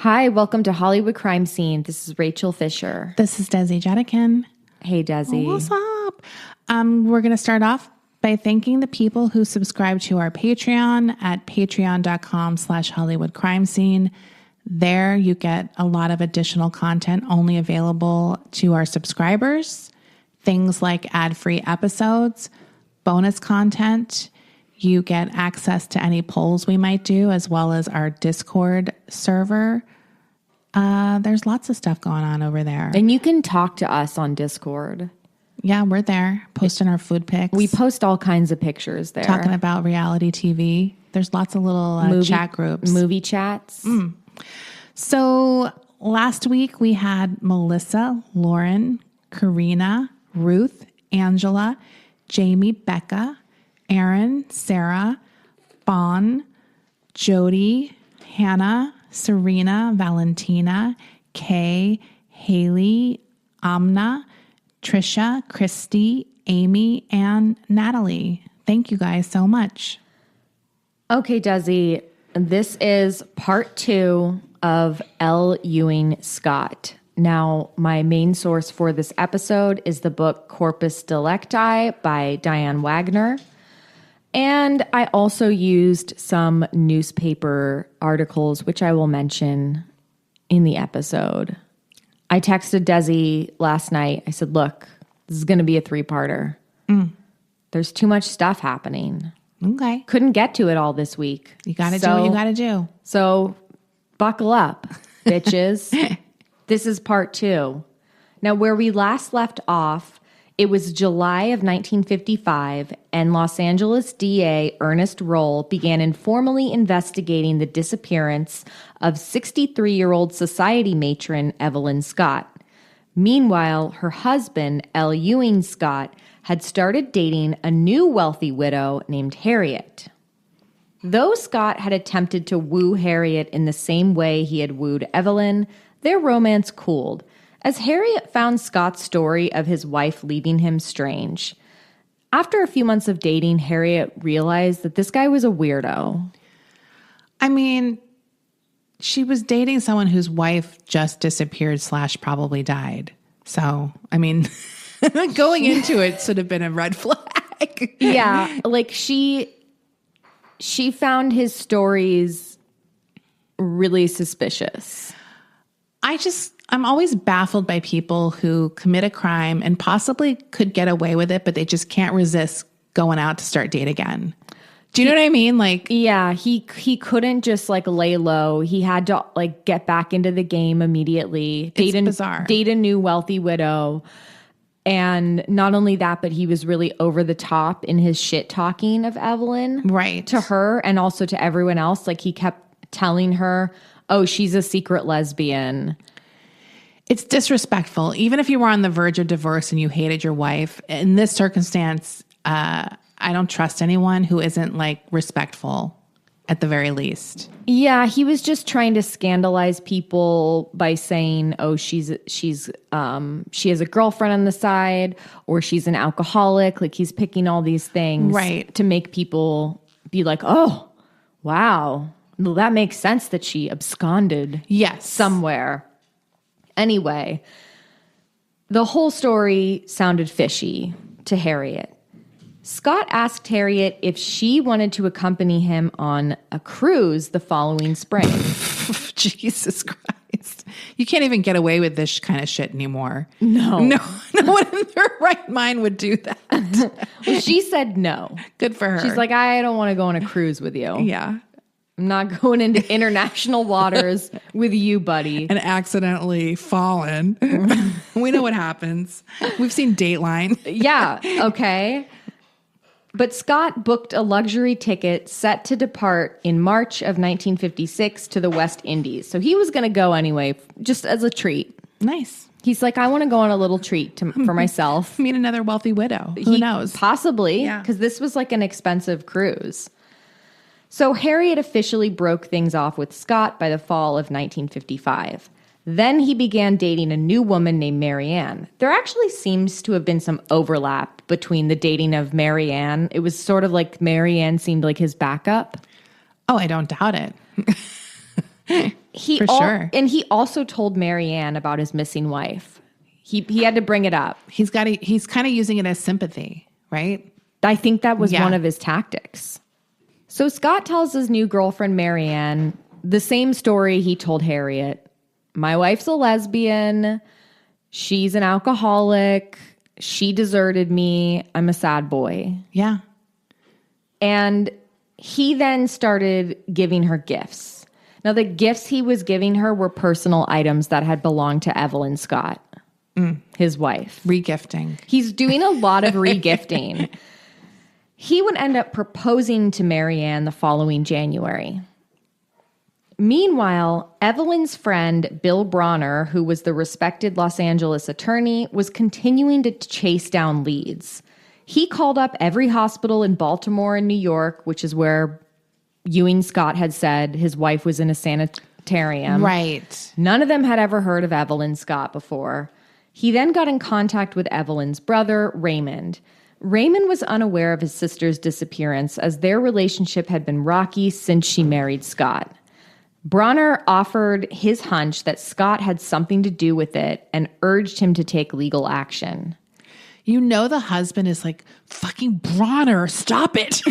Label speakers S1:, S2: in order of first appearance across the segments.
S1: Hi, welcome to Hollywood Crime Scene. This is Rachel Fisher.
S2: This is Desi Jedeikin.
S1: Hey, Desi.
S2: What's up? We're going to start off by thanking the people who subscribe to our Patreon at patreon.com/Hollywood Crime Scene. There you get a lot of additional content only available to our subscribers. Things like ad-free episodes, bonus content. You get access to any polls we might do, as well as our Discord server. There's lots of stuff going on over there.
S1: And you can talk to us on Discord.
S2: Yeah, we're there, posting our food pics.
S1: We post all kinds of pictures there.
S2: Talking about reality TV. There's lots of little chat groups.
S1: Movie chats.
S2: So last week we had Melissa, Lauren, Karina, Ruth, Angela, Jamie, Becca, Aaron, Sarah, Bon, Jody, Hannah, Serena, Valentina, Kay, Haley, Amna, Trisha, Christy, Amy, and Natalie. Thank you guys so much.
S1: Okay, Desi, this is part 2 of L. Ewing Scott. Now, my main source for this episode is the book Corpus Delicti by Diane Wagner. And I also used some newspaper articles, which I will mention in the episode. I texted Desi last night. I said, look, this is going to be a 3-parter. There's too much stuff happening.
S2: Okay.
S1: Couldn't get to it all this week.
S2: You got to do what you got to do.
S1: So buckle up, bitches. This is part 2. Now, where we last left off, it was July of 1955, and Los Angeles DA Ernest Roll began informally investigating the disappearance of 63-year-old society matron Evelyn Scott. Meanwhile, her husband, L. Ewing Scott, had started dating a new wealthy widow named Harriet. Though Scott had attempted to woo Harriet in the same way he had wooed Evelyn, their romance cooled, as Harriet found Scott's story of his wife leaving him strange. After a few months of dating, Harriet realized that this guy was a weirdo.
S2: I mean, she was dating someone whose wife just disappeared / probably died. So, I mean, going into it should have been a red flag.
S1: Yeah, like she found his stories really suspicious.
S2: I'm always baffled by people who commit a crime and possibly could get away with it, but they just can't resist going out to start date again. Do you know what I mean? Like,
S1: yeah, he couldn't just like lay low. He had to like get back into the game immediately.
S2: Bizarre.
S1: Date a new wealthy widow. And not only that, but he was really over the top in his shit talking of Evelyn.
S2: Right.
S1: To her and also to everyone else. Like he kept telling her, oh, she's a secret lesbian.
S2: It's disrespectful. Even if you were on the verge of divorce and you hated your wife, in this circumstance, I don't trust anyone who isn't like respectful at the very least.
S1: Yeah, he was just trying to scandalize people by saying, oh, she has a girlfriend on the side, or she's an alcoholic. Like he's picking all these things
S2: right,
S1: to make people be like, oh, wow. Well, that makes sense that she absconded somewhere. Anyway, the whole story sounded fishy to Harriet. Scott asked Harriet if she wanted to accompany him on a cruise the following spring.
S2: Jesus Christ. You can't even get away with this kind of shit anymore.
S1: No.
S2: No one in their right mind would do that.
S1: Well, she said no.
S2: Good for her.
S1: She's like, I don't want to go on a cruise with you.
S2: Yeah.
S1: I'm not going into international waters with you, buddy.
S2: And accidentally fallen. We know what happens. We've seen Dateline.
S1: Yeah, okay. But Scott booked a luxury ticket set to depart in March of 1956 to the West Indies. So he was going to go anyway, just as a treat.
S2: Nice.
S1: He's like, I want to go on a little treat for myself.
S2: Meet another wealthy widow. Who knows?
S1: Possibly, because this was like an expensive cruise. So Harriet officially broke things off with Scott by the fall of 1955. Then he began dating a new woman named Marianne. There actually seems to have been some overlap between the dating of Marianne. It was sort of like Marianne seemed like his backup.
S2: Oh, I don't doubt it. For sure.
S1: And he also told Marianne about his missing wife. He had to bring it up.
S2: He's kind of using it as sympathy, right?
S1: I think that was one of his tactics. So Scott tells his new girlfriend, Marianne, the same story he told Harriet. My wife's a lesbian. She's an alcoholic. She deserted me. I'm a sad boy.
S2: Yeah.
S1: And he then started giving her gifts. Now, the gifts he was giving her were personal items that had belonged to Evelyn Scott, his wife.
S2: Regifting.
S1: He's doing a lot of regifting. He would end up proposing to Marianne the following January. Meanwhile, Evelyn's friend, Bill Bronner, who was the respected Los Angeles attorney, was continuing to chase down leads. He called up every hospital in Baltimore and New York, which is where Ewing Scott had said his wife was in a sanitarium.
S2: Right.
S1: None of them had ever heard of Evelyn Scott before. He then got in contact with Evelyn's brother, Raymond. Raymond was unaware of his sister's disappearance as their relationship had been rocky since she married Scott. Bronner offered his hunch that Scott had something to do with it and urged him to take legal action.
S2: You know the husband is like, fucking Bronner, stop it.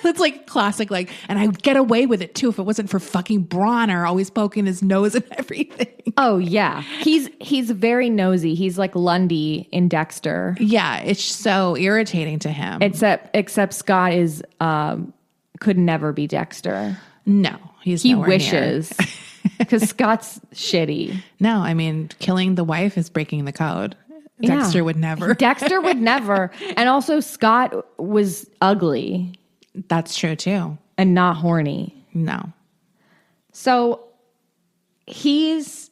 S2: That's like classic, like, and I would get away with it too if it wasn't for fucking Bronner always poking his nose and everything.
S1: Oh, yeah. He's very nosy. He's like Lundy in Dexter.
S2: Yeah, it's so irritating to him.
S1: Except Scott is could never be Dexter.
S2: No, he
S1: wishes. Because Scott's shitty.
S2: No, I mean, killing the wife is breaking the code. Dexter would never.
S1: Dexter would never. And also Scott was ugly.
S2: That's true too.
S1: And not horny.
S2: No.
S1: So he's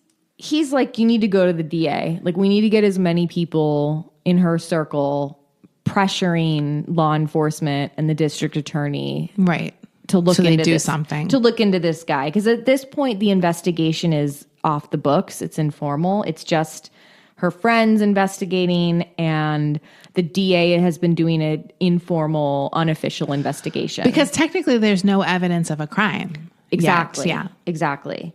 S1: like, you need to go to the DA. Like, we need to get as many people in her circle pressuring law enforcement and the district attorney.
S2: Right.
S1: To look into
S2: something.
S1: To look into this guy. Because at this point, the investigation is off the books. It's informal. It's just her friends investigating, and the DA has been doing an informal, unofficial investigation.
S2: Because technically there's no evidence of a crime.
S1: Exactly.
S2: Yet. Yeah.
S1: Exactly.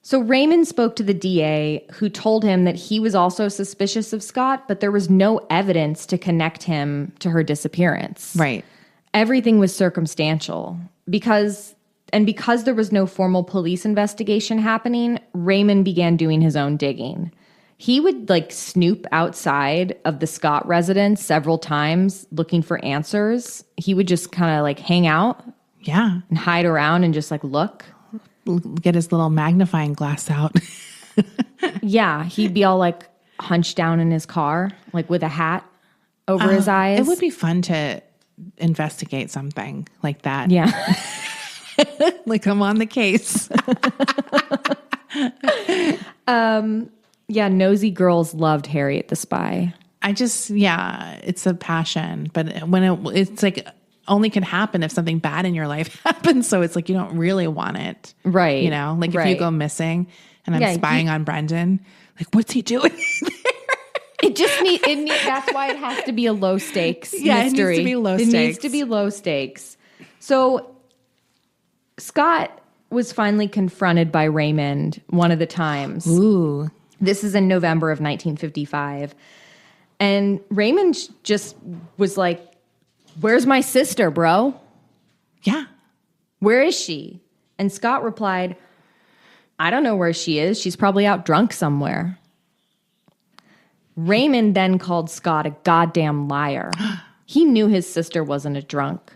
S1: So Raymond spoke to the DA, who told him that he was also suspicious of Scott, but there was no evidence to connect him to her disappearance.
S2: Right.
S1: Everything was circumstantial. Because there was no formal police investigation happening, Raymond began doing his own digging. He would like snoop outside of the Scott residence several times looking for answers. He would just kind of like hang out.
S2: Yeah.
S1: And hide around and just like look.
S2: Get his little magnifying glass out.
S1: Yeah. He'd be all like hunched down in his car, like with a hat over his eyes.
S2: It would be fun to investigate something like that.
S1: Yeah.
S2: Like, I'm on the case.
S1: Yeah, nosy girls loved Harriet the Spy.
S2: It's a passion. But when it's like only can happen if something bad in your life happens. So it's like you don't really want it.
S1: Right.
S2: You know, like if you go missing and I'm spying on Brendan, like, what's he doing there?
S1: That's why it has to be a low stakes mystery.
S2: It needs to be low stakes.
S1: It needs to be low stakes. So Scott was finally confronted by Raymond one of the times.
S2: Ooh.
S1: This is in November of 1955. And Raymond just was like, "Where's my sister, bro?
S2: Yeah.
S1: Where is she?" And Scott replied, "I don't know where she is. She's probably out drunk somewhere." Raymond then called Scott a goddamn liar. He knew his sister wasn't a drunk.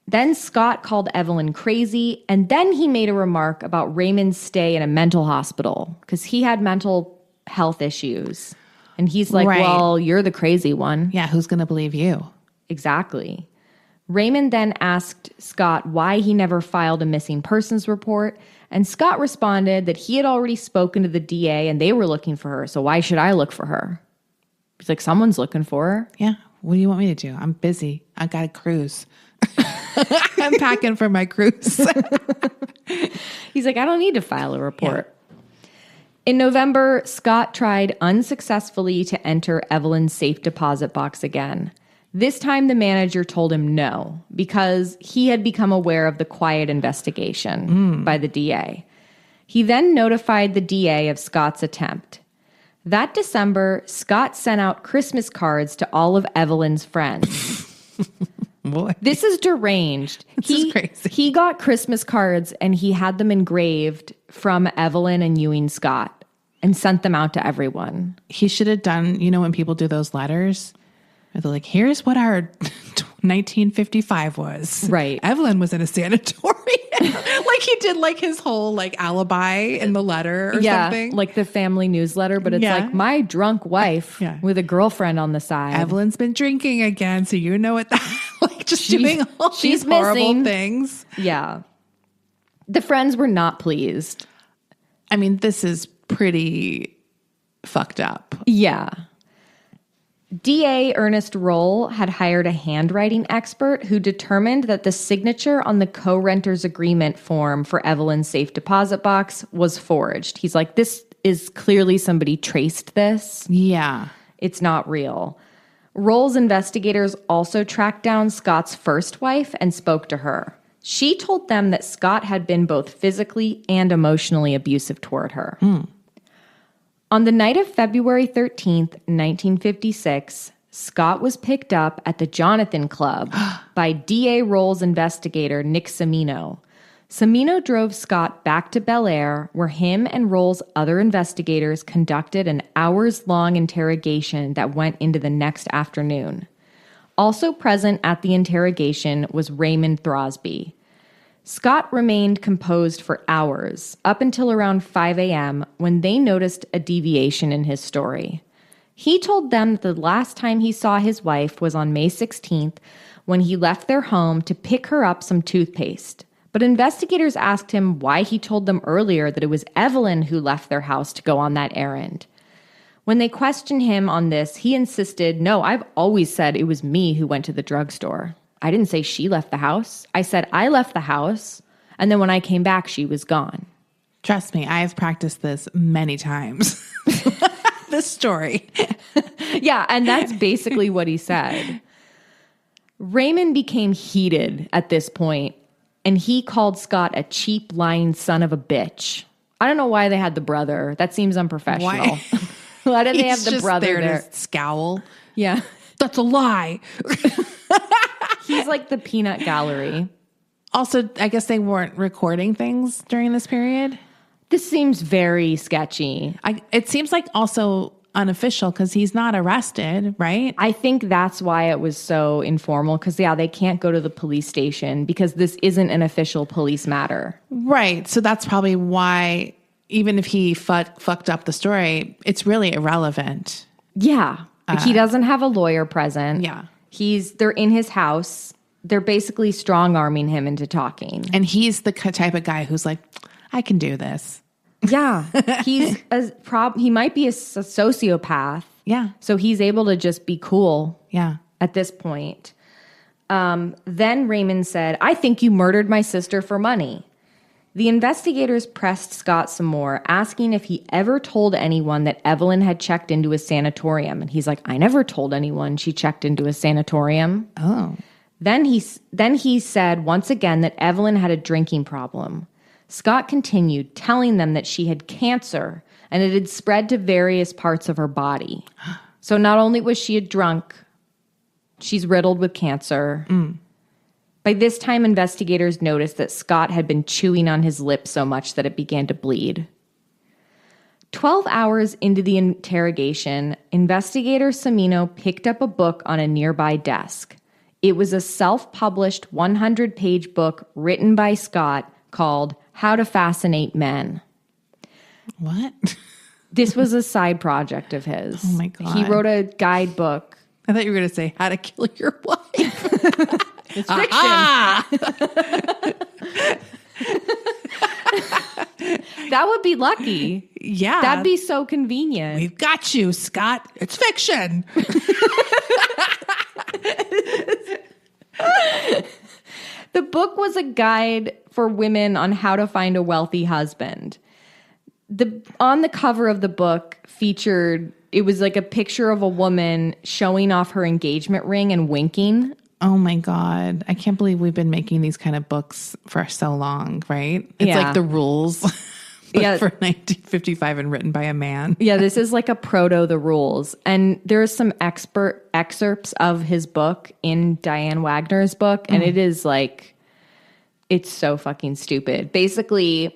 S1: Then Scott called Evelyn crazy, and then he made a remark about Raymond's stay in a mental hospital because he had mental health issues. And he's like,
S2: Right.
S1: Well, you're the crazy one.
S2: Yeah, who's going to believe you?
S1: Exactly. Raymond then asked Scott why he never filed a missing persons report, and Scott responded that he had already spoken to the DA and they were looking for her, so why should I look for her? He's like, someone's looking for her.
S2: Yeah. What do you want me to do? I'm busy. I got a cruise. I'm packing for my cruise.
S1: He's like, I don't need to file a report. Yeah. In November, Scott tried unsuccessfully to enter Evelyn's safe deposit box again. This time the manager told him no, because he had become aware of the quiet investigation by the DA. He then notified the DA of Scott's attempt. That December, Scott sent out Christmas cards to all of Evelyn's friends.
S2: Boy.
S1: This is deranged.
S2: This is crazy.
S1: He got Christmas cards and he had them engraved from Evelyn and Ewing Scott and sent them out to everyone.
S2: He should have done, when people do those letters, they're like, here's what our 1955 was.
S1: Right.
S2: Evelyn was in a sanatorium. Like he did like his whole like alibi in the letter or something.
S1: Like the family newsletter, but it's like my drunk wife with a girlfriend on the side.
S2: Evelyn's been drinking again, so you know what that like just doing all these horrible things.
S1: Yeah. The friends were not pleased.
S2: I mean, this is pretty fucked up.
S1: Yeah. DA Ernest Roll had hired a handwriting expert who determined that the signature on the co-renter's agreement form for Evelyn's safe deposit box was forged. He's like, this is clearly somebody traced this.
S2: Yeah.
S1: It's not real. Roll's investigators also tracked down Scott's first wife and spoke to her. She told them that Scott had been both physically and emotionally abusive toward her. On the night of February 13th, 1956, Scott was picked up at the Jonathan Club by DA Roll's investigator, Nick Cimino. Cimino drove Scott back to Bel Air, where him and Roll's other investigators conducted an hours-long interrogation that went into the next afternoon. Also present at the interrogation was Raymond Throsby. Scott remained composed for hours, up until around 5 a.m., when they noticed a deviation in his story. He told them that the last time he saw his wife was on May 16th, when he left their home to pick her up some toothpaste. But investigators asked him why he told them earlier that it was Evelyn who left their house to go on that errand. When they questioned him on this, he insisted, "No, I've always said it was me who went to the drugstore. I didn't say she left the house. I said I left the house, and then when I came back, she was gone."
S2: Trust me, I've practiced this many times. This story.
S1: Yeah, and that's basically what he said. Raymond became heated at this point, and he called Scott a cheap, lying son of a bitch. I don't know why they had the brother. That seems unprofessional.
S2: Why?
S1: Why did they have the brother there?
S2: To scowl.
S1: Yeah.
S2: That's a lie.
S1: He's like the peanut gallery.
S2: Also, I guess they weren't recording things during this period.
S1: This seems very sketchy.
S2: It seems like also unofficial because he's not arrested, right?
S1: I think that's why it was so informal because, they can't go to the police station because this isn't an official police matter.
S2: Right. So that's probably why, even if he fucked up the story, it's really irrelevant.
S1: Yeah. He doesn't have a lawyer present.
S2: Yeah.
S1: They're in his house. They're basically strong-arming him into talking.
S2: And he's the type of guy who's like, I can do this.
S1: Yeah. He might be a sociopath.
S2: Yeah.
S1: So he's able to just be cool.
S2: Yeah.
S1: At this point. Then Raymond said, "I think you murdered my sister for money." The investigators pressed Scott some more, asking if he ever told anyone that Evelyn had checked into a sanatorium. And he's like, "I never told anyone she checked into a sanatorium."
S2: Oh.
S1: Then he said once again that Evelyn had a drinking problem. Scott continued, telling them that she had cancer and it had spread to various parts of her body. So not only was she a drunk, she's riddled with cancer. By this time, investigators noticed that Scott had been chewing on his lip so much that it began to bleed. 12 hours into the interrogation, investigator Cimino picked up a book on a nearby desk. It was a self-published 100-page book written by Scott called How to Fascinate Men.
S2: What?
S1: This was a side project of his.
S2: Oh my God.
S1: He wrote a guidebook.
S2: I thought you were going to say How to Kill Your Wife.
S1: It's fiction. That would be lucky.
S2: Yeah.
S1: That'd be so convenient.
S2: We've got you, Scott. It's fiction.
S1: The book was a guide for women on how to find a wealthy husband. On the cover of the book featured it was like a picture of a woman showing off her engagement ring and winking.
S2: Oh my God. I can't believe we've been making these kind of books for so long, right? It's
S1: Yeah.
S2: like the rules
S1: Yeah.
S2: for 1955 and written by a man.
S1: Yeah, this is like a proto the rules. And there's some expert excerpts of his book in Diane Wagner's book. And it is like, it's so fucking stupid. Basically,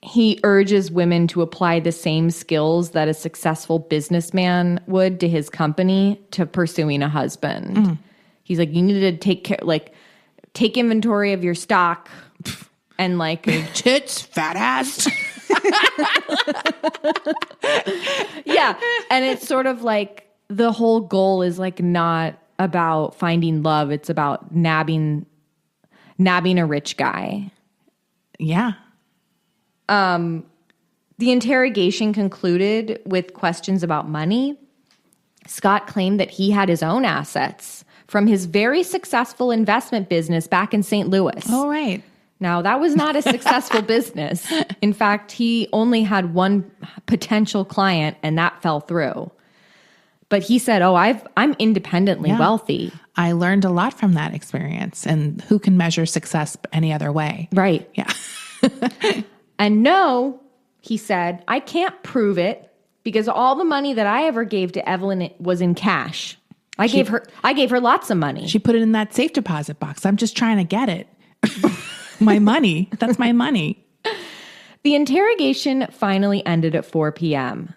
S1: he urges women to apply the same skills that a successful businessman would to his company to pursuing a husband. He's like, you need to take inventory of your stock and like
S2: Tits, fat ass.
S1: yeah. And it's sort of like the whole goal is like not about finding love. It's about nabbing a rich guy.
S2: Yeah.
S1: The interrogation concluded with questions about money. Scott claimed that he had his own assets from his very successful investment business back in St. Louis.
S2: Oh, right.
S1: Now, that was not a successful business. In fact, he only had one potential client, and that fell through. But he said, I'm independently wealthy.
S2: I learned a lot from that experience. And who can measure success any other way?
S1: Right.
S2: Yeah.
S1: And no, he said, I can't prove it because all the money that I ever gave to Evelyn was in cash. I gave her lots of money.
S2: She put it in that safe deposit box. I'm just trying to get it. My money. That's my money.
S1: The interrogation finally ended at 4 p.m.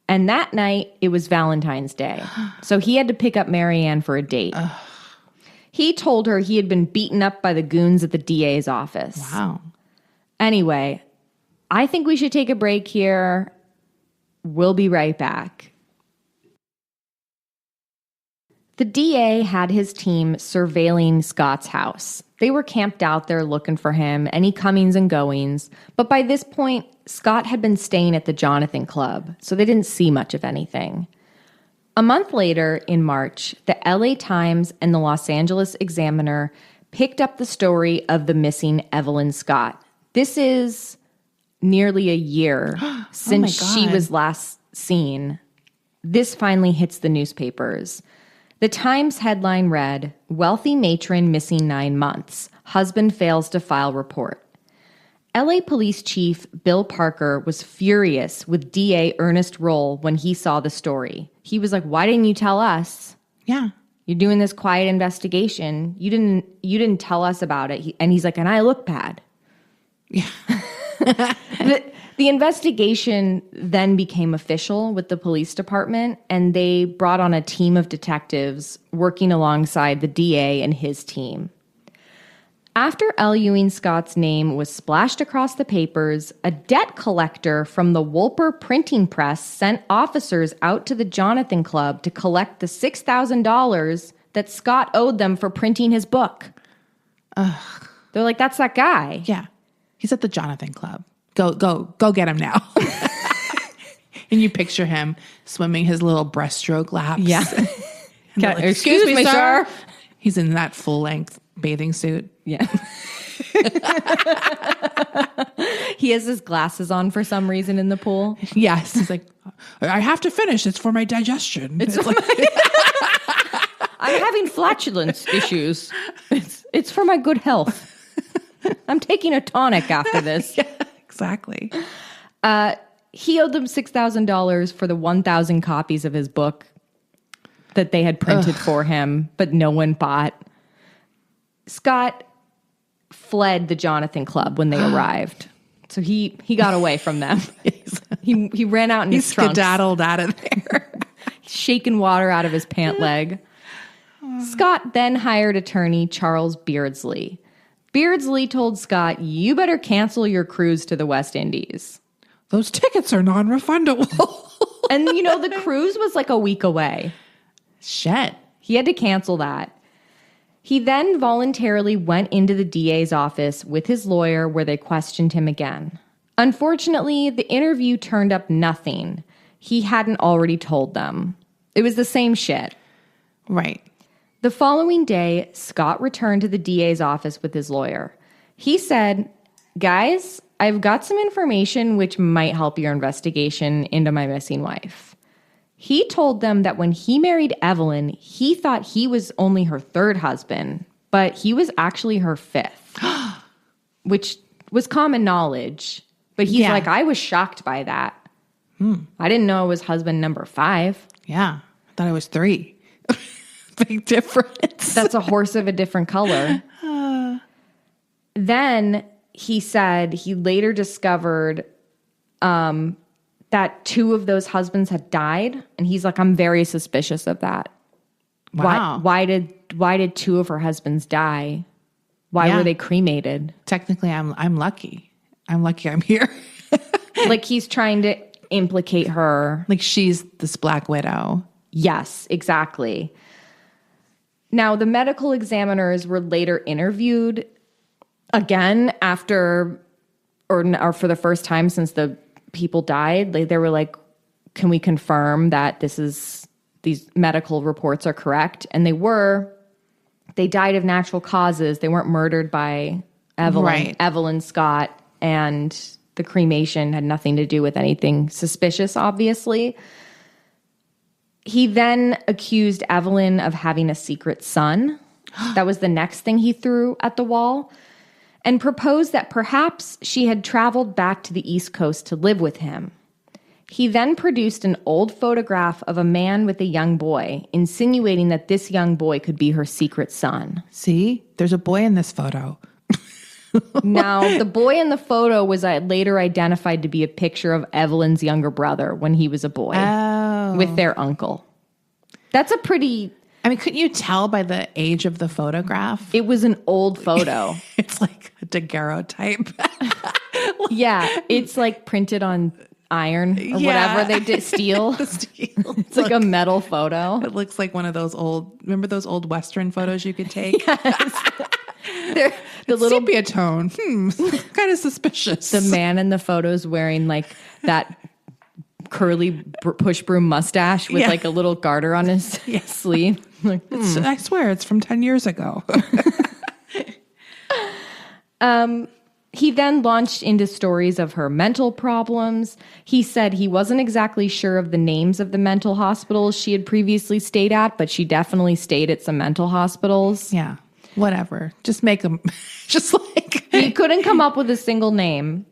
S1: And that night, it was Valentine's Day. So he had to pick up Marianne for a date. He told her he had been beaten up by the goons at the DA's office.
S2: Wow.
S1: Anyway, I think we should take a break here. We'll be right back. The DA had his team surveilling Scott's house. They were camped out there looking for him, any comings and goings. But by this point, Scott had been staying at the Jonathan Club, so they didn't see much of anything. A month later, in March, the LA Times and the Los Angeles Examiner picked up the story of the missing Evelyn Scott. This is nearly a year since she was last seen. This finally hits the newspapers. The Times headline read, "Wealthy matron missing 9 months. Husband fails to file report." LA Police Chief Bill Parker was furious with DA Ernest Roll when he saw the story. He was like, "Why didn't you tell us?
S2: Yeah.
S1: You're doing this quiet investigation. You didn't tell us about it." And he's like, "And I look bad."
S2: Yeah.
S1: The investigation then became official with the police department, and they brought on a team of detectives working alongside the DA and his team. After L. Ewing Scott's name was splashed across the papers, a debt collector from the Wolper printing press sent officers out to the Jonathan Club to collect the $6,000 that Scott owed them for printing his book.
S2: Ugh.
S1: They're like, "That's that guy."
S2: Yeah. He's at the Jonathan Club. Go get him now. And you picture him swimming his little breaststroke laps.
S1: Yeah.
S2: Like,
S1: Excuse me, sir.
S2: He's in that full-length bathing suit.
S1: Yeah. He has his glasses on for some reason in the pool.
S2: Yes. He's like, I have to finish. It's for my digestion. It's like,
S1: I'm having flatulence issues. It's for my good health. I'm taking a tonic after this.
S2: Yeah, exactly.
S1: He owed them $6,000 for the 1,000 copies of his book that they had printed for him, but no one bought. Scott fled the Jonathan Club when they arrived. So he got away from them. He ran out in his trunks.
S2: He skedaddled out of there.
S1: Shaking water out of his pant leg. Scott then hired attorney Charles Beardsley. Beardsley told Scott, "You better cancel your cruise to the West Indies."
S2: Those tickets are non-refundable.
S1: And, the cruise was like a week away.
S2: Shit.
S1: He had to cancel that. He then voluntarily went into the DA's office with his lawyer where they questioned him again. Unfortunately, the interview turned up nothing. He hadn't already told them. It was the same shit.
S2: Right.
S1: The following day, Scott returned to the DA's office with his lawyer. He said, "Guys, I've got some information which might help your investigation into my missing wife." He told them that when he married Evelyn, he thought he was only her third husband, but he was actually her fifth, which was common knowledge. But he's like, I was shocked by that. I didn't know I was husband number 5.
S2: Yeah. I thought I was 3. Big difference.
S1: That's a horse of a different color. Then he said he later discovered that 2 of those husbands had died. And he's like, I'm very suspicious of that.
S2: Wow.
S1: Why did 2 of her husbands die? Why were they cremated?
S2: Technically, I'm lucky. I'm lucky I'm here.
S1: Like he's trying to implicate her.
S2: Like she's this Black Widow.
S1: Yes, exactly. Now, the medical examiners were later interviewed again after, or for the first time since the people died. They were like, can we confirm that these medical reports are correct? And they died of natural causes. They weren't murdered by Evelyn Scott, and the cremation had nothing to do with anything suspicious, obviously. He then accused Evelyn of having a secret son. That was the next thing he threw at the wall, and proposed that perhaps she had traveled back to the East Coast to live with him. He then produced an old photograph of a man with a young boy, insinuating that this young boy could be her secret son.
S2: See, there's a boy in this photo.
S1: Now, the boy in the photo was later identified to be a picture of Evelyn's younger brother when he was a boy with their uncle. That's a pretty...
S2: I mean, couldn't you tell by the age of the photograph?
S1: It was an old photo.
S2: It's like a daguerreotype.
S1: Yeah, it's like printed on iron or whatever they did, steel. It's like a metal photo.
S2: It looks like one of those remember those old Western photos you could take?
S1: Yes. The little
S2: sepia tone. Kind of suspicious.
S1: The man in the photo's wearing like that curly push broom mustache with like a little garter on his sleeve. Like,
S2: I swear it's from 10 years ago.
S1: He then launched into stories of her mental problems. He said he wasn't exactly sure of the names of the mental hospitals she had previously stayed at, but she definitely stayed at some mental hospitals.
S2: Yeah, whatever. Just make them, just like...
S1: He couldn't come up with a single name.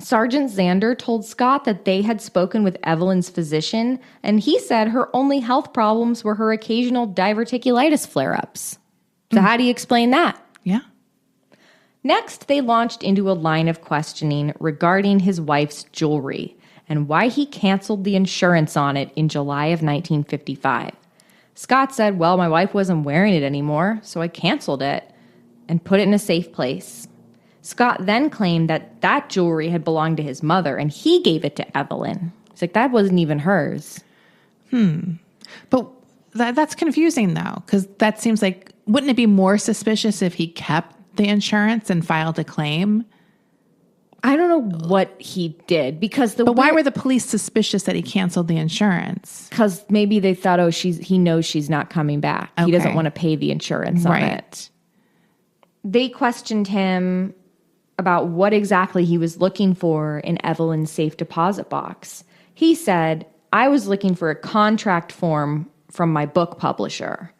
S1: Sergeant Zander told Scott that they had spoken with Evelyn's physician, and he said her only health problems were her occasional diverticulitis flare-ups. So how do you explain that?
S2: Yeah.
S1: Next, they launched into a line of questioning regarding his wife's jewelry and why he canceled the insurance on it in July of 1955. Scott said, well, my wife wasn't wearing it anymore, so I canceled it and put it in a safe place. Scott then claimed that that jewelry had belonged to his mother, and he gave it to Evelyn. He's like, that wasn't even hers.
S2: But that's confusing, though, because that seems like, wouldn't it be more suspicious if he kept the insurance and filed a claim?
S1: I don't know what he did, because
S2: But why were the police suspicious that he canceled the insurance?
S1: Because maybe they thought, oh, he knows she's not coming back. He doesn't want to pay the insurance on it. They questioned him about what exactly he was looking for in Evelyn's safe deposit box. He said, I was looking for a contract form from my book publisher.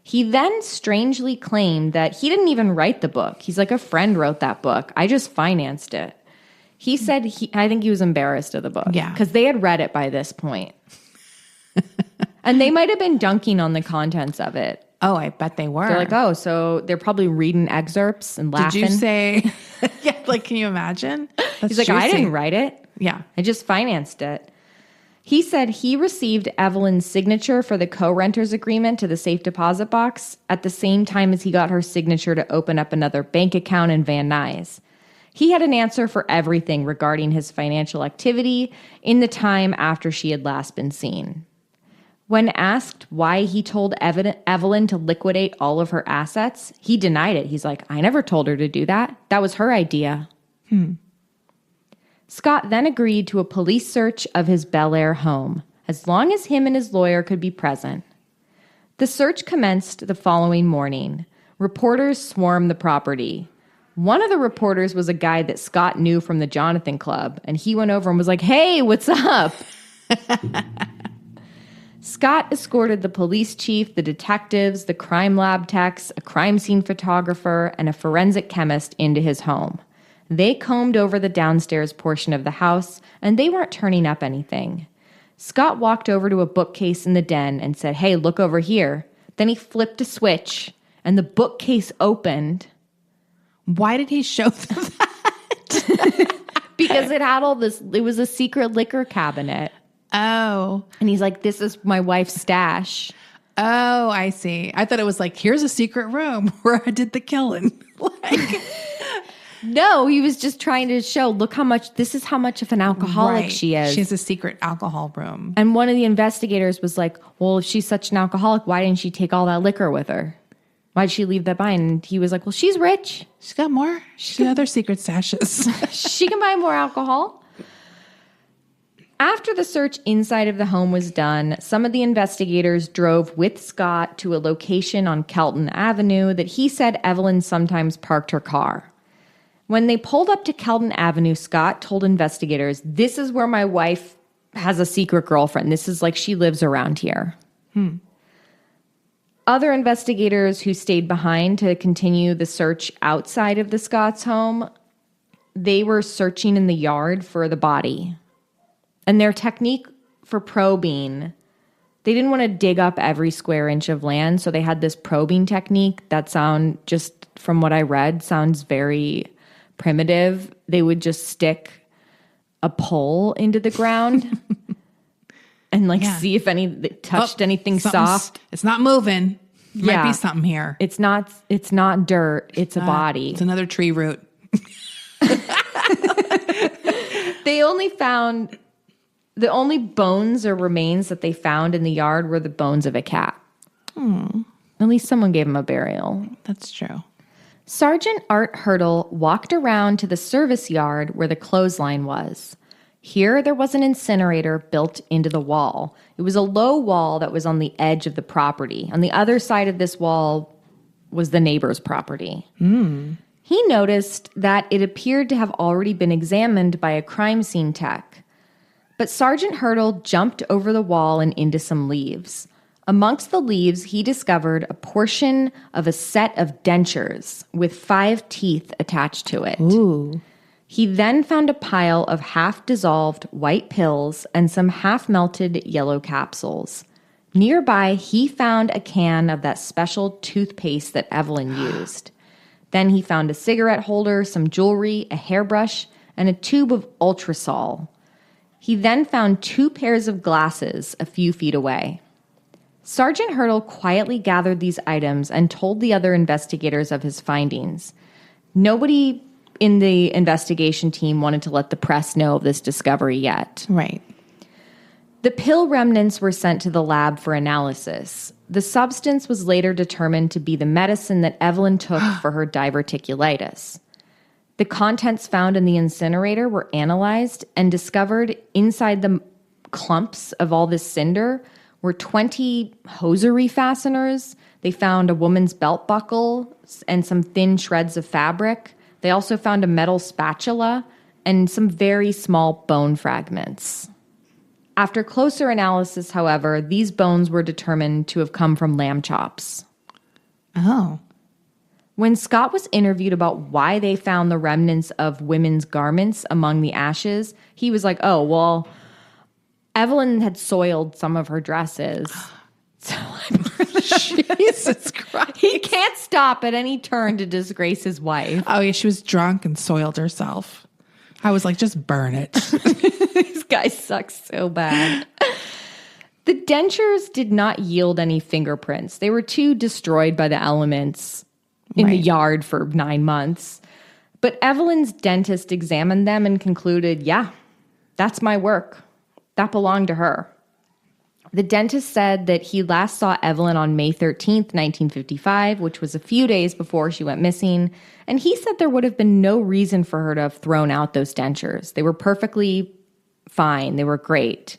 S1: He then strangely claimed that he didn't even write the book. He's like, a friend wrote that book. I just financed it. He said, I think he was embarrassed of the book.
S2: Yeah.
S1: Because they had read it by this point. And they might have been dunking on the contents of it.
S2: Oh, I bet they were.
S1: They're like, oh, so they're probably reading excerpts and laughing.
S2: Did you say, yeah, like, can you imagine?
S1: He's like, I didn't write it.
S2: Yeah.
S1: I just financed it. He said he received Evelyn's signature for the co-renters agreement to the safe deposit box at the same time as he got her signature to open up another bank account in Van Nuys. He had an answer for everything regarding his financial activity in the time after she had last been seen. When asked why he told Evelyn to liquidate all of her assets, he denied it. He's like, I never told her to do that. That was her idea. Scott then agreed to a police search of his Bel Air home, as long as him and his lawyer could be present. The search commenced the following morning. Reporters swarmed the property. One of the reporters was a guy that Scott knew from the Jonathan Club, and he went over and was like, hey, what's up? Scott escorted the police chief, the detectives, the crime lab techs, a crime scene photographer, and a forensic chemist into his home. They combed over the downstairs portion of the house, and they weren't turning up anything. Scott walked over to a bookcase in the den and said, "Hey, look over here." Then he flipped a switch, and the bookcase opened.
S2: Why did he show them that?
S1: Because it had all this, it was a secret liquor cabinet.
S2: Oh.
S1: And he's like, "This is my wife's stash."
S2: Oh, I see. I thought it was like, here's a secret room where I did the killing.
S1: No, he was just trying to show, look how much, this is how much of an alcoholic she is.
S2: She has a secret alcohol room.
S1: And one of the investigators was like, well, if she's such an alcoholic, why didn't she take all that liquor with her? Why'd she leave that behind? And he was like, well, she's rich.
S2: She's got more. She's got other secret stashes.
S1: She can buy more alcohol. After the search inside of the home was done, some of the investigators drove with Scott to a location on Kelton Avenue that he said Evelyn sometimes parked her car. When they pulled up to Kelton Avenue, Scott told investigators, "This is where my wife has a secret girlfriend. This is like she lives around here." Other investigators who stayed behind to continue the search outside of the Scott's home, they were searching in the yard for the body. And their technique for probing, they didn't want to dig up every square inch of land, so they had this probing technique that just from what I read, sounds very primitive. They would just stick a pole into the ground and see if touched anything soft.
S2: It's not moving. Might be something here.
S1: It's not dirt. It's a body.
S2: It's another tree root.
S1: They only found the only bones or remains that they found in the yard were the bones of a cat. At least someone gave him a burial.
S2: That's true.
S1: Sergeant Art Hurdle walked around to the service yard where the clothesline was. Here, there was an incinerator built into the wall. It was a low wall that was on the edge of the property. On the other side of this wall was the neighbor's property. He noticed that it appeared to have already been examined by a crime scene tech. But Sergeant Hurdle jumped over the wall and into some leaves. Amongst the leaves, he discovered a portion of a set of dentures with 5 teeth attached to it.
S2: Ooh.
S1: He then found a pile of half-dissolved white pills and some half-melted yellow capsules. Nearby, he found a can of that special toothpaste that Evelyn used. Then he found a cigarette holder, some jewelry, a hairbrush, and a tube of Ultrasol. He then found 2 pairs of glasses a few feet away. Sergeant Hurdle quietly gathered these items and told the other investigators of his findings. Nobody in the investigation team wanted to let the press know of this discovery yet.
S2: Right.
S1: The pill remnants were sent to the lab for analysis. The substance was later determined to be the medicine that Evelyn took for her diverticulitis. The contents found in the incinerator were analyzed and discovered inside the clumps of all this cinder were 20 hosiery fasteners. They found a woman's belt buckle and some thin shreds of fabric. They also found a metal spatula and some very small bone fragments. After closer analysis, however, these bones were determined to have come from lamb chops.
S2: Oh.
S1: When Scott was interviewed about why they found the remnants of women's garments among the ashes, he was like, oh, well, Evelyn had soiled some of her dresses. So
S2: Jesus Christ.
S1: He can't stop at any turn to disgrace his wife.
S2: Oh, yeah, she was drunk and soiled herself. I was like, just burn it.
S1: These guys suck so bad. The dentures did not yield any fingerprints. They were too destroyed by the elements in the yard for 9 months. But Evelyn's dentist examined them and concluded, yeah, that's my work. That belonged to her. The dentist said that he last saw Evelyn on May 13th, 1955, which was a few days before she went missing. And he said there would have been no reason for her to have thrown out those dentures. They were perfectly fine. They were great.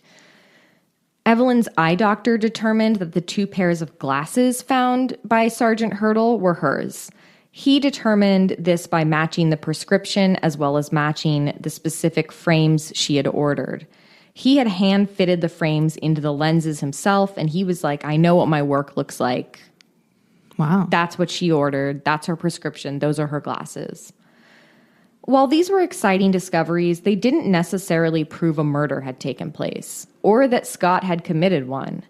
S1: Evelyn's eye doctor determined that the 2 pairs of glasses found by Sergeant Hurdle were hers. He determined this by matching the prescription as well as matching the specific frames she had ordered. He had hand fitted the frames into the lenses himself, and he was like, I know what my work looks like.
S2: Wow.
S1: That's what she ordered. That's her prescription. Those are her glasses. While these were exciting discoveries, they didn't necessarily prove a murder had taken place or that Scott had committed one.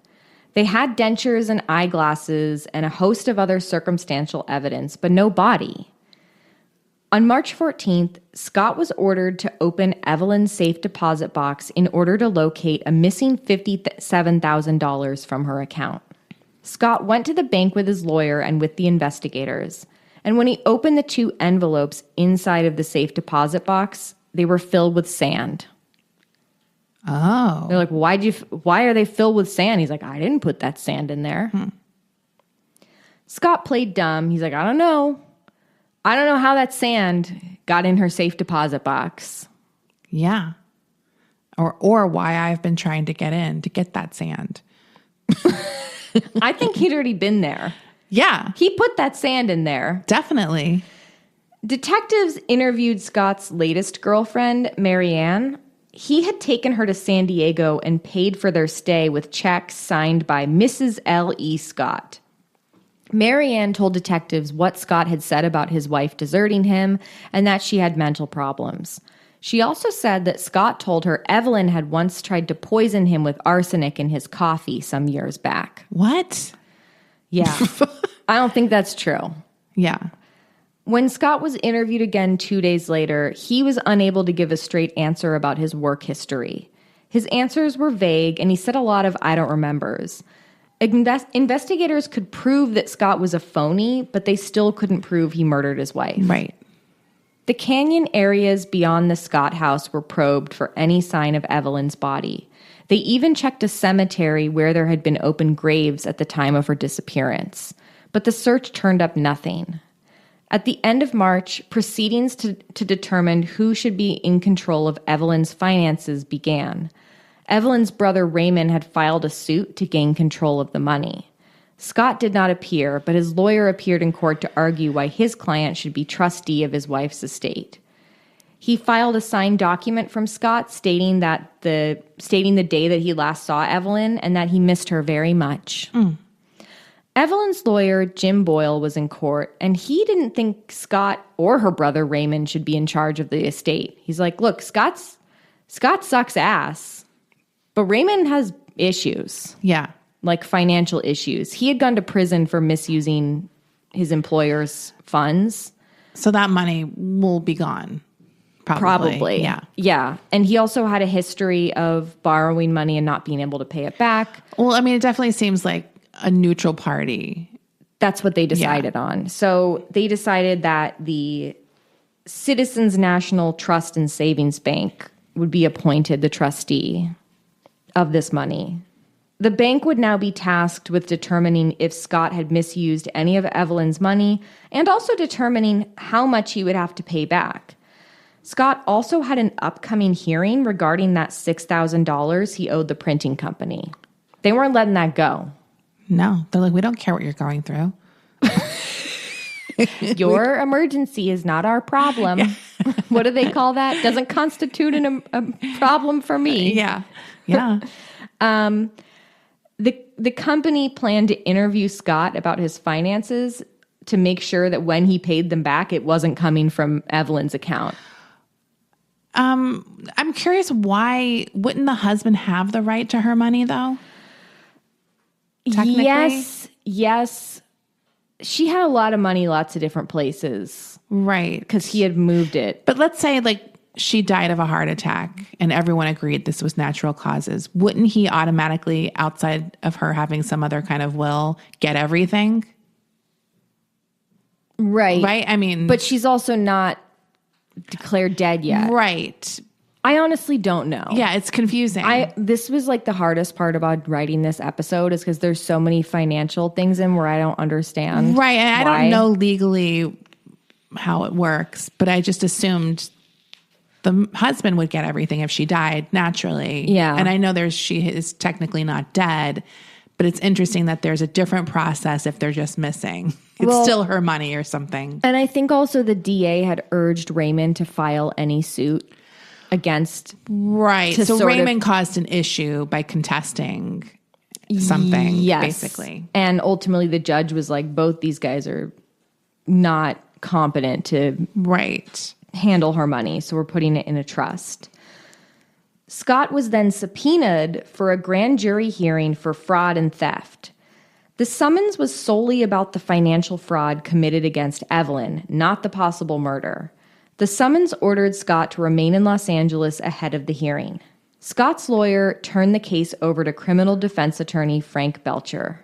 S1: They had dentures and eyeglasses and a host of other circumstantial evidence, but no body. On March 14th, Scott was ordered to open Evelyn's safe deposit box in order to locate a missing $57,000 from her account. Scott went to the bank with his lawyer and with the investigators, and when he opened the 2 envelopes inside of the safe deposit box, they were filled with sand.
S2: Oh.
S1: They're like, why are they filled with sand? He's like, I didn't put that sand in there. Scott played dumb. He's like, I don't know. I don't know how that sand got in her safe deposit box.
S2: Yeah. Or why I've been trying to get that sand.
S1: I think he'd already been there.
S2: Yeah.
S1: He put that sand in there.
S2: Definitely.
S1: Detectives interviewed Scott's latest girlfriend, Marianne. He had taken her to San Diego and paid for their stay with checks signed by Mrs. L.E. Scott. Marianne told detectives what Scott had said about his wife deserting him and that she had mental problems. She also said that Scott told her Evelyn had once tried to poison him with arsenic in his coffee some years back.
S2: What?
S1: Yeah. I don't think that's true.
S2: Yeah.
S1: When Scott was interviewed again 2 days later, he was unable to give a straight answer about his work history. His answers were vague, and he said a lot of I don't remembers. Investigators could prove that Scott was a phony, but they still couldn't prove he murdered his wife.
S2: Right.
S1: The canyon areas beyond the Scott house were probed for any sign of Evelyn's body. They even checked a cemetery where there had been open graves at the time of her disappearance. But the search turned up nothing. At the end of March, proceedings to determine who should be in control of Evelyn's finances began. Evelyn's brother Raymond had filed a suit to gain control of the money. Scott did not appear, but his lawyer appeared in court to argue why his client should be trustee of his wife's estate. He filed a signed document from Scott stating the day that he last saw Evelyn and that he missed her very much. Evelyn's lawyer, Jim Boyle, was in court, and he didn't think Scott or her brother Raymond should be in charge of the estate. He's like, look, Scott sucks ass, but Raymond has issues.
S2: Yeah.
S1: Like financial issues. He had gone to prison for misusing his employer's funds.
S2: So that money will be gone.
S1: Probably.
S2: Yeah.
S1: Yeah. And he also had a history of borrowing money and not being able to pay it back.
S2: Well, I mean, it definitely seems like a neutral party.
S1: That's what they decided on. So they decided that the Citizens National Trust and Savings Bank would be appointed the trustee of this money. The bank would now be tasked with determining if Scott had misused any of Evelyn's money and also determining how much he would have to pay back. Scott also had an upcoming hearing regarding that $6,000 he owed the printing company. They weren't letting that go.
S2: No, they're like, we don't care what you're going through.
S1: Your emergency is not our problem. Yeah. What do they call that? Doesn't constitute a problem for me.
S2: Yeah. Yeah.
S1: The company planned to interview Scott about his finances to make sure that when he paid them back, it wasn't coming from Evelyn's account.
S2: I'm curious, why wouldn't the husband have the right to her money, though? Technically?
S1: Yes. She had a lot of money, lots of different places.
S2: Right.
S1: Because he had moved it.
S2: But let's say, like, she died of a heart attack and everyone agreed this was natural causes. Wouldn't he automatically, outside of her having some other kind of will, get everything?
S1: Right.
S2: Right? I mean...
S1: But she's also not declared dead yet.
S2: Right.
S1: I honestly don't know.
S2: Yeah, it's confusing.
S1: This was like the hardest part about writing this episode is because there's so many financial things in where I don't understand.
S2: Right. And I don't know legally how it works, but I just assumed the husband would get everything if she died naturally.
S1: Yeah.
S2: And I know she is technically not dead, but it's interesting that there's a different process if they're just missing. It's still her money or something.
S1: And I think also the DA had urged Raymond to file any suit against.
S2: Right.
S1: To
S2: So
S1: sort
S2: Raymond caused an issue by contesting something,
S1: Yes.
S2: basically.
S1: And ultimately the judge was like, both these guys are not competent to
S2: Right.
S1: handle her money, so we're putting it in a trust. Scott was then subpoenaed for a grand jury hearing for fraud and theft. The summons was solely about the financial fraud committed against Evelyn, not the possible murder. The summons ordered Scott to remain in Los Angeles ahead of the hearing. Scott's lawyer turned the case over to criminal defense attorney Frank Belcher.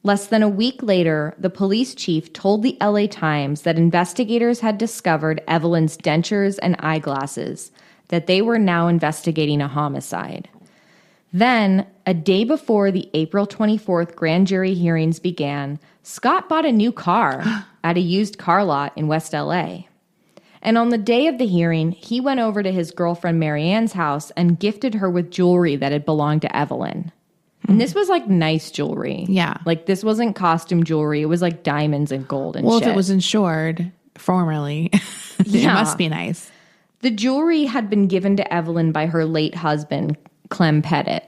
S1: Less than a week later, the police chief told the LA Times that investigators had discovered Evelyn's dentures and eyeglasses, that they were now investigating a homicide. Then, a day before the April 24th grand jury hearings began, Scott bought a new car at a used car lot in West LA. And on the day of the hearing, he went over to his girlfriend Marianne's house and gifted her with jewelry that had belonged to Evelyn. And this was like nice jewelry.
S2: Yeah.
S1: Like this wasn't costume jewelry. It was like diamonds and gold and
S2: Well,
S1: shit.
S2: if it was insured formerly, it must be nice.
S1: The jewelry had been given to Evelyn by her late husband, Clem Pettit.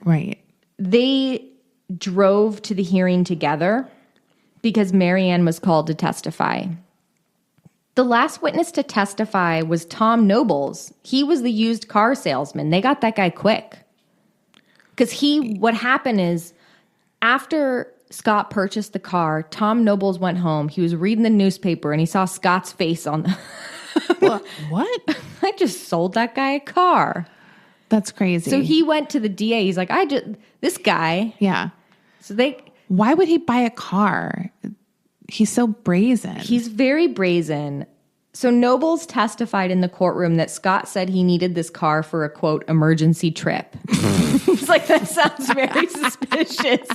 S2: Right.
S1: They drove to the hearing together because Marianne was called to testify. The last witness to testify was Tom Nobles. He was the used car salesman. They got that guy quick. Because what happened is, after Scott purchased the car, Tom Nobles went home. He was reading the newspaper and he saw Scott's face on the...
S2: What?
S1: I just sold that guy a car.
S2: That's crazy.
S1: So he went to the DA. He's like, this guy.
S2: Yeah.
S1: So
S2: why would he buy a car? He's so brazen.
S1: He's very brazen. So Nobles testified in the courtroom that Scott said he needed this car for a, quote, emergency trip. He's like, that sounds very suspicious.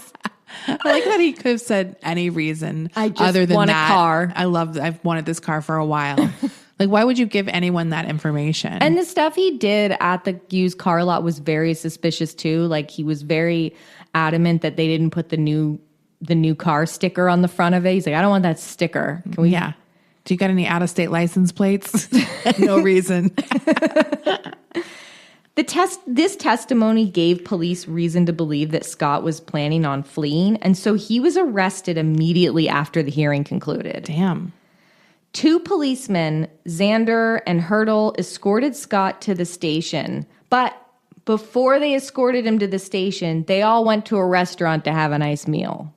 S2: I like that he could have said any reason
S1: I just
S2: other than
S1: want
S2: that.
S1: a car.
S2: I've wanted this car for a while. Like, why would you give anyone that information?
S1: And the stuff he did at the used car lot was very suspicious too. Like he was very adamant that they didn't put the new car sticker on the front of it. He's like, I don't want that sticker. Can we?
S2: Yeah. Do you got any out-of-state license plates? No reason.
S1: This testimony gave police reason to believe that Scott was planning on fleeing, and so he was arrested immediately after the hearing concluded.
S2: Damn.
S1: 2 policemen, Xander and Hurdle, escorted Scott to the station, but before they escorted him to the station, they all went to a restaurant to have a nice meal.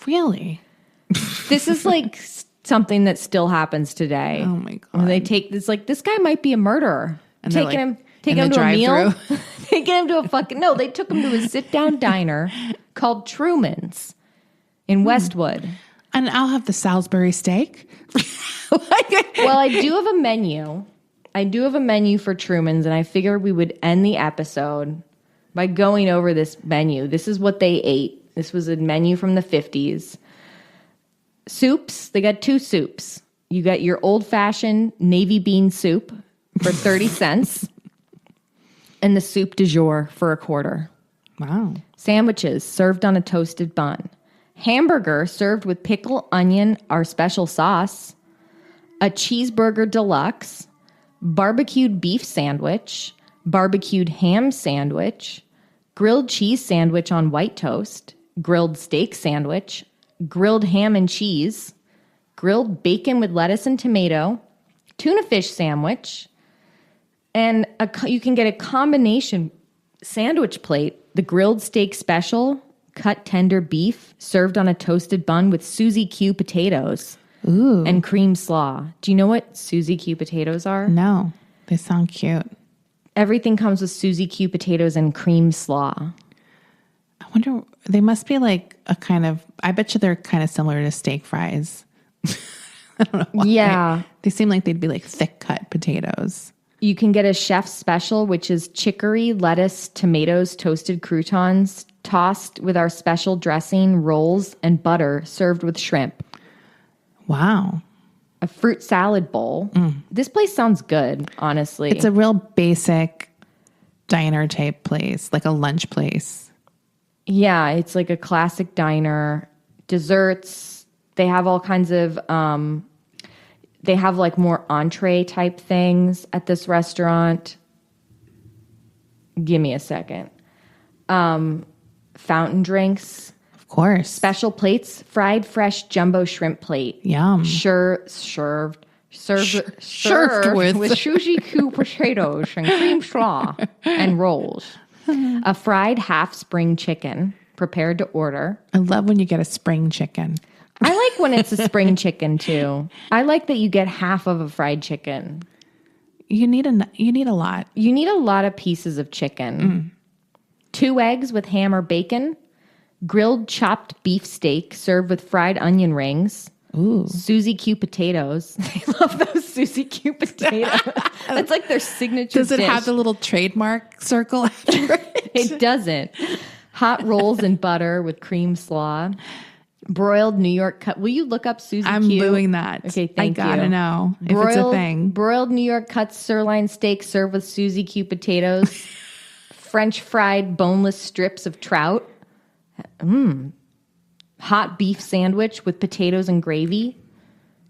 S2: Really?
S1: This is like something that still happens today.
S2: Oh my God.
S1: When they it's like, this guy might be a murderer.
S2: And
S1: Taking him to a meal. Taking him to a fucking... No, they took him to a sit-down diner called Truman's in Westwood.
S2: And I'll have the Salisbury steak.
S1: Well, I do have a menu. I do have a menu for Truman's, and I figured we would end the episode by going over this menu. This is what they ate. This was a menu from the 50s. Soups. They got 2 soups. You got your old-fashioned navy bean soup for 30 cents and the soup du jour for a quarter.
S2: Wow.
S1: Sandwiches served on a toasted bun. Hamburger served with pickle, onion, our special sauce. A cheeseburger deluxe. Barbecued beef sandwich. Barbecued ham sandwich. Grilled cheese sandwich on white toast. Grilled steak sandwich. Grilled ham and cheese. Grilled bacon with lettuce and tomato. Tuna fish sandwich. And you can get a combination sandwich plate. The grilled steak special. Cut tender beef served on a toasted bun with Suzy Q potatoes.
S2: Ooh.
S1: And cream slaw. Do you know what Suzy Q potatoes are?
S2: No. They sound cute.
S1: Everything comes with Suzy Q potatoes and cream slaw.
S2: I wonder, they must be like a kind of, I bet you they're kind of similar to steak fries. I don't know why.
S1: Yeah.
S2: They seem like they'd be like thick cut potatoes.
S1: You can get a chef's special, which is chicory, lettuce, tomatoes, toasted croutons, tossed with our special dressing, rolls, and butter, served with shrimp.
S2: Wow.
S1: A fruit salad bowl. This place sounds good, honestly.
S2: It's a real basic diner type place, like a lunch place.
S1: Yeah, it's like a classic diner. Desserts. They have all kinds of They have like more entree type things at this restaurant. Give me a second. Fountain drinks.
S2: Of course.
S1: Special plates, fried fresh jumbo shrimp plate.
S2: Yum.
S1: Served with sushi Q potatoes and cream slaw and rolls. A fried half spring chicken prepared to order.
S2: I love when you get a spring chicken.
S1: I like when it's a spring chicken too. I like that you get half of a fried chicken.
S2: You need a lot.
S1: You need a lot of pieces of chicken. 2 eggs with ham or bacon. Grilled chopped beef steak served with fried onion rings.
S2: Ooh.
S1: Suzy Q potatoes. I love those Suzy Q potatoes. That's like their signature
S2: Does it
S1: dish.
S2: have the little trademark circle after it?
S1: It doesn't. Hot rolls and butter with cream slaw. Broiled New York cut. Will you look up Suzy Q?
S2: I'm doing that.
S1: Okay, thank you.
S2: I gotta know if it's a thing.
S1: Broiled New York cut sirloin steak served with Suzy Q potatoes. French fried boneless strips of trout. Hot beef sandwich with potatoes and gravy.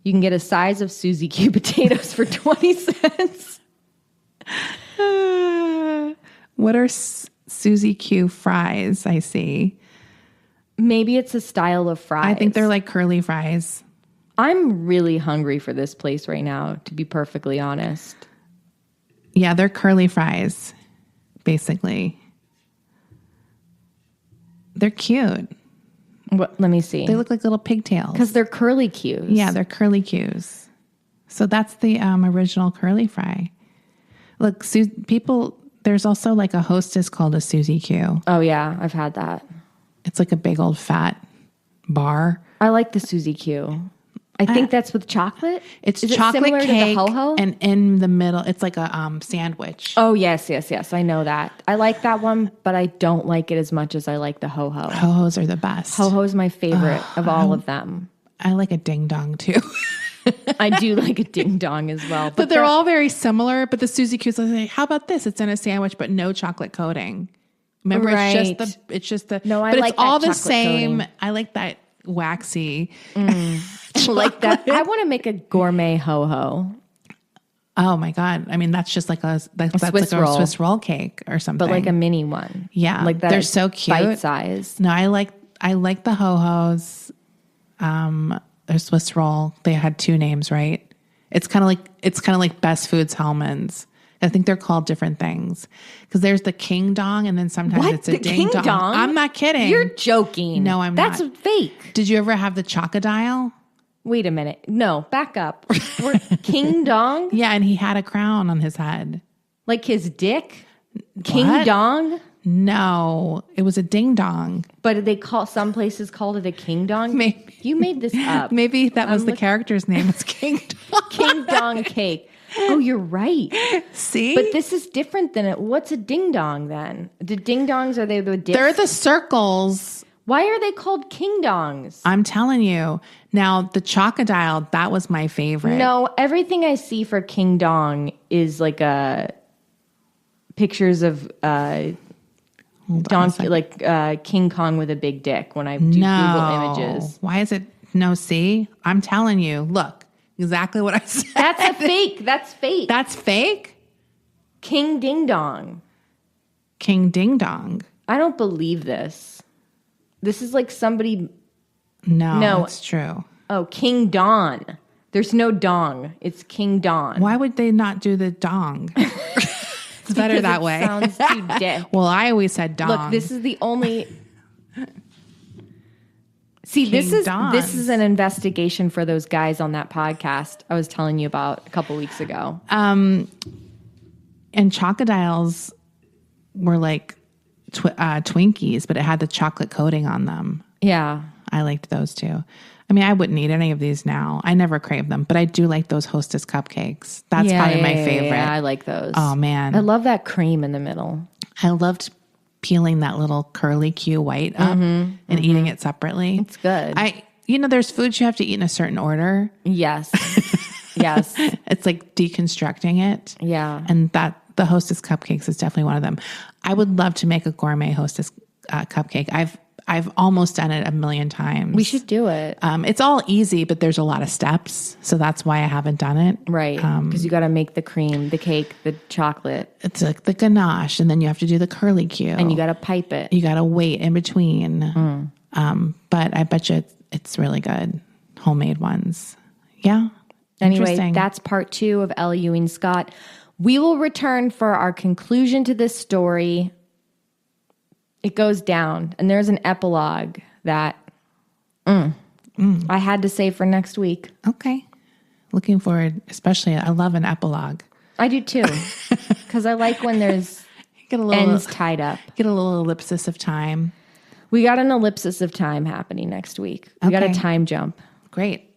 S1: You can get a size of Suzy Q potatoes for 20 cents.
S2: What are Suzy Q fries? I see.
S1: Maybe it's a style of fries.
S2: I think they're like curly fries.
S1: I'm really hungry for this place right now, to be perfectly honest.
S2: Yeah, they're curly fries, basically. They're cute.
S1: What? Let me see.
S2: They look like little pigtails.
S1: Because they're curly Qs.
S2: Yeah, they're curly Qs. So that's the original curly fry. Look, there's also like a Hostess called a Suzy Q.
S1: Oh, yeah. I've had that.
S2: It's like a big old fat bar.
S1: I like the Suzy Q. I think that's with chocolate.
S2: It's
S1: Is
S2: chocolate
S1: it similar
S2: cake,
S1: to the ho-ho?
S2: and in the middle, it's like a sandwich.
S1: Oh, yes. I know that. I like that one, but I don't like it as much as I like the ho-ho.
S2: Ho-hos are the best.
S1: Ho-ho is my favorite of all of them.
S2: I like a ding dong too.
S1: I do like a ding dong as well.
S2: But they're all very similar. But the Suzy Q's like, how about this? It's in a sandwich, but no chocolate coating. Remember,
S1: Right.
S2: it's just the.
S1: No, I
S2: but
S1: like
S2: it's all
S1: that
S2: the
S1: chocolate
S2: same.
S1: coating.
S2: I like that waxy.
S1: I like that. I want to make a gourmet ho-ho,
S2: Oh my god! I mean, that's just like that's
S1: Swiss
S2: like
S1: roll.
S2: a Swiss roll cake or something.
S1: but like a mini one.
S2: Yeah,
S1: like that.
S2: they're so cute.
S1: Bite size.
S2: No, I like the ho-hos. Their Swiss roll. They had 2 names, right? It's kind of like Best Foods Hellman's. I think they're called different things because there's the King Dong and then sometimes
S1: What?
S2: it's a
S1: The
S2: Ding
S1: King
S2: Dong.
S1: Dong?
S2: I'm not kidding.
S1: You're joking.
S2: No, I'm
S1: That's
S2: not.
S1: fake.
S2: Did you ever have the Chocodile?
S1: Wait a minute. No, back up. King Dong?
S2: Yeah, and he had a crown on his head.
S1: Like his dick? King
S2: What?
S1: Dong?
S2: No, it was a Ding Dong.
S1: But some places called it a King Dong?
S2: Maybe.
S1: You made this up.
S2: Maybe that was the character's name. It's King Dong.
S1: King Dong cake. Oh, you're right.
S2: See?
S1: But this is different than it. What's a ding dong then? The ding dongs, are they the discs?
S2: They're the circles.
S1: Why are they called king dongs?
S2: I'm telling you. Now, the Chocodile, that was my favorite.
S1: No, everything I see for king dong is like pictures of donkey, like King Kong with a big dick when I do Google images.
S2: Why is it? No, see? I'm telling you. Look, exactly what I said.
S1: That's a fake. That's fake.
S2: That's fake?
S1: King Ding Dong.
S2: King Ding Dong.
S1: I don't believe this. This is like somebody.
S2: No, it's true.
S1: Oh, King Don. There's no dong. It's King Don.
S2: Why would they not do the dong? It's better that way.
S1: Sounds too dick.
S2: Well, I always said dong.
S1: Look, this is the only. See, this
S2: Don's.
S1: is an investigation for those guys on that podcast I was telling you about a couple weeks ago.
S2: And Chocodiles were like Twinkies, but it had the chocolate coating on them.
S1: Yeah.
S2: I liked those too. I mean, I wouldn't eat any of these now. I never crave them, but I do like those Hostess cupcakes. That's probably my favorite.
S1: Yeah, I like those.
S2: Oh, man.
S1: I love that cream in the middle.
S2: I loved peeling that little curly Q white up and eating it separately.
S1: It's good.
S2: There's foods you have to eat in a certain order.
S1: Yes. Yes.
S2: It's like deconstructing it.
S1: Yeah.
S2: And the Hostess cupcakes is definitely one of them. I would love to make a gourmet Hostess cupcake. I've almost done it a million times.
S1: We should do it.
S2: It's all easy, but there's a lot of steps. So that's why I haven't done it.
S1: Right. Because you got to make the cream, the cake, the chocolate.
S2: It's like the ganache, and then you have to do the curly Q.
S1: And you got to pipe it.
S2: You got to wait in between. But I bet you it's really good. Homemade ones. Yeah.
S1: Anyway, that's part 2 of L. Ewing Scott. We will return for our conclusion to this story. It goes down, and there's an epilogue that I had to say for next week.
S2: Okay. Looking forward, especially, I love an epilogue.
S1: I do too, because I like when there's
S2: Get a little
S1: ends tied up.
S2: Get a little ellipsis of time.
S1: We got an ellipsis of time happening next week. We got a time jump.
S2: Great.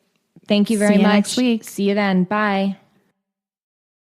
S1: Thank you very
S2: See you
S1: much.
S2: next week.
S1: See you then. Bye.